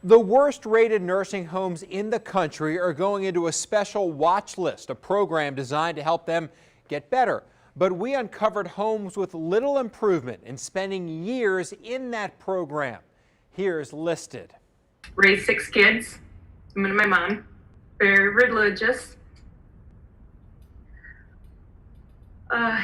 The worst rated nursing homes in the country are going into a special watch list, a program designed to help them get better. But we uncovered homes with little improvement and spending years in that program. Here's listed. Raised 6 kids, me and my mom, very religious.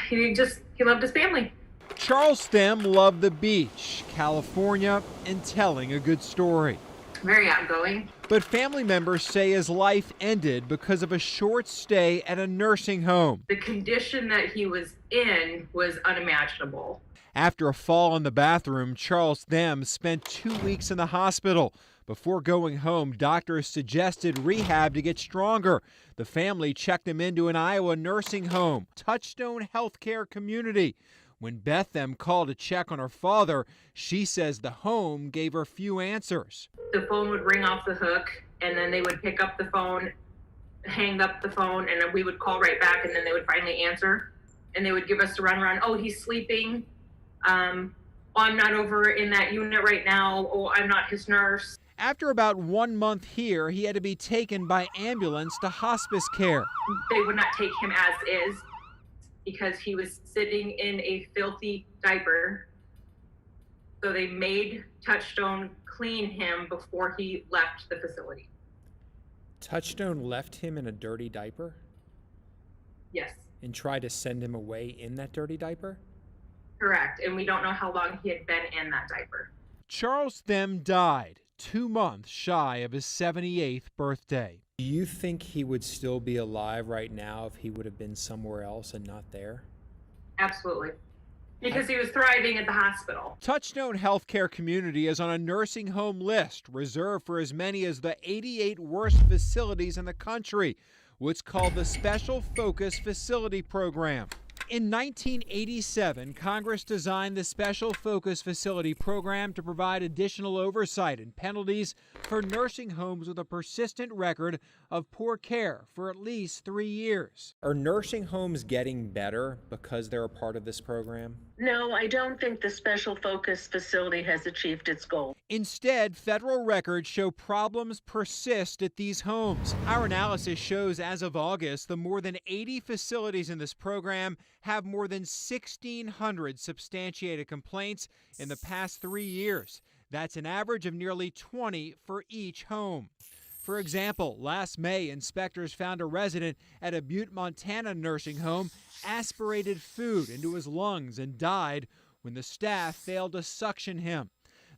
He loved his family. Charles Them loved the beach, California, and telling a good story. Very outgoing. But family members say his life ended because of a short stay at a nursing home. The condition that he was in was unimaginable. After a fall in the bathroom, Charles Them spent 2 weeks in the hospital. Before going home, doctors suggested rehab to get stronger. The family checked him into an Iowa nursing home, Touchstone Healthcare Community. When Beth Them called to check on her father, she says the home gave her few answers. The phone would ring off the hook, and then they would pick up the phone, hang up the phone, and then we would call right back, and then they would finally answer. And they would give us the runaround. Oh, he's sleeping. I'm not over in that unit right now. Oh, I'm not his nurse. After about 1 month here, he had to be taken by ambulance to hospice care. They would not take him as is because he was sitting in a filthy diaper. So they made Touchstone clean him before he left the facility. Touchstone left him in a dirty diaper? Yes. And tried to send him away in that dirty diaper? Correct. And we don't know how long he had been in that diaper. Charles Them died 2 months shy of his 78th birthday. Do you think he would still be alive right now if he would have been somewhere else and not there? Absolutely. Because he was thriving at the hospital. Touchstone Healthcare Community is on a nursing home list reserved for as many as the 88 worst facilities in the country, what's called the Special Focus Facility Program. In 1987, Congress designed the Special Focus Facility Program to provide additional oversight and penalties for nursing homes with a persistent record of poor care for at least 3 years. Are nursing homes getting better because they're a part of this program? No, I don't think the Special Focus Facility has achieved its goal. Instead, federal records show problems persist at these homes. Our analysis shows as of August, the more than 80 facilities in this program have more than 1,600 substantiated complaints in the past 3 years. That's an average of nearly 20 for each home. For example, last May, inspectors found a resident at a Butte, Montana nursing home aspirated food into his lungs and died when the staff failed to suction him.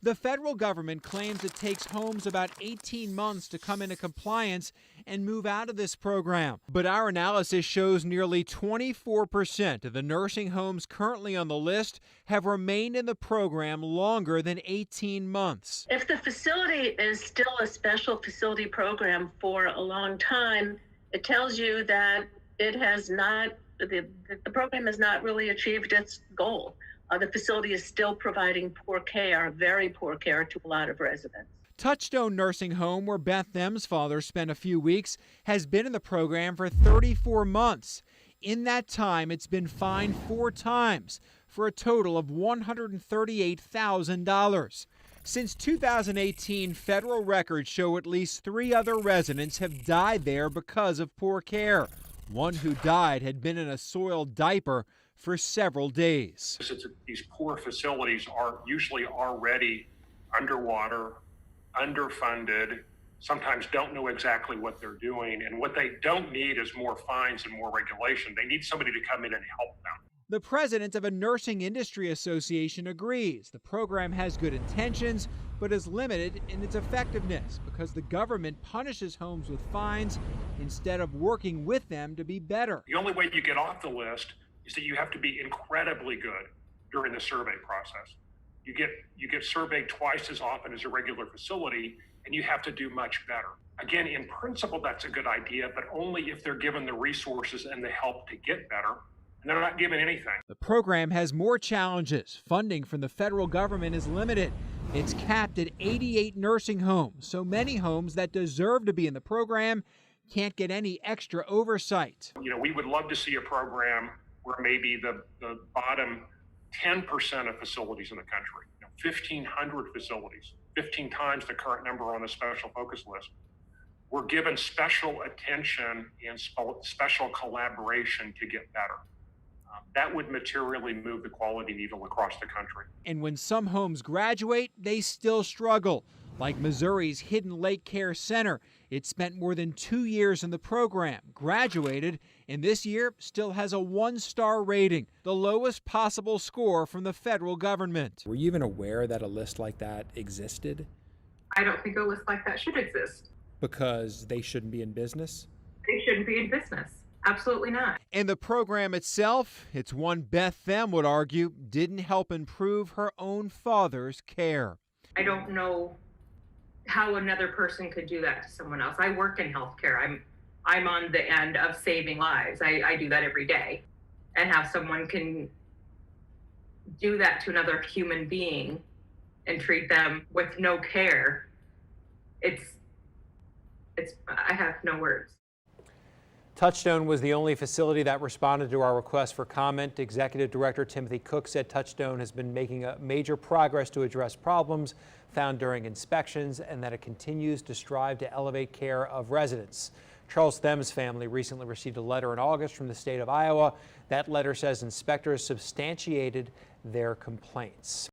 The federal government claims it takes homes about 18 months to come into compliance and move out of this program. But our analysis shows nearly 24% of the nursing homes currently on the list have remained in the program longer than 18 months. If the facility is still a special facility program for a long time, it tells you that it has not, the program has not really achieved its goal. The facility is still providing poor care, very poor care to a lot of residents. Touchstone Nursing Home, where Beth Them's father spent a few weeks, has been in the program for 34 months. In that time, it's been fined 4 times for a total of $138,000. Since 2018, federal records show at least 3 other residents have died there because of poor care. One who died had been in a soiled diaper for several days. These poor facilities are usually already underwater, underfunded, sometimes don't know exactly what they're doing, and what they don't need is more fines and more regulation. They need somebody to come in and help them. The president of a nursing industry association agrees the program has good intentions, but is limited in its effectiveness because the government punishes homes with fines instead of working with them to be better. The only way you get off the list is that you have to be incredibly good during the survey process. You get surveyed twice as often as a regular facility, and you have to do much better. Again, in principle, that's a good idea, but only if they're given the resources and the help to get better, and they're not given anything. The program has more challenges. Funding from the federal government is limited. It's capped at 88 nursing homes, so many homes that deserve to be in the program can't get any extra oversight. We would love to see a program where maybe the bottom 10% of facilities in the country, 1,500 facilities, 15 times the current number on the special focus list, were given special attention and special collaboration to get better. That would materially move the quality needle across the country. And when some homes graduate, they still struggle. Like Missouri's Hidden Lake Care Center. It spent more than 2 years in the program, graduated, and this year still has a 1-star rating, the lowest possible score from the federal government. Were you even aware that a list like that existed? I don't think a list like that should exist. Because they shouldn't be in business? They shouldn't be in business. Absolutely not. And the program itself, it's one Beth Them would argue, didn't help improve her own father's care. I don't know how another person could do that to someone else. I work in healthcare. I'm on the end of saving lives. I do that every day. And how someone can do that to another human being and treat them with no care, I have no words. Touchstone was the only facility that responded to our request for comment. Executive Director Timothy Cook said Touchstone has been making a major progress to address problems found during inspections and that it continues to strive to elevate care of residents. Charles Them's family recently received a letter in August from the state of Iowa. That letter says inspectors substantiated their complaints.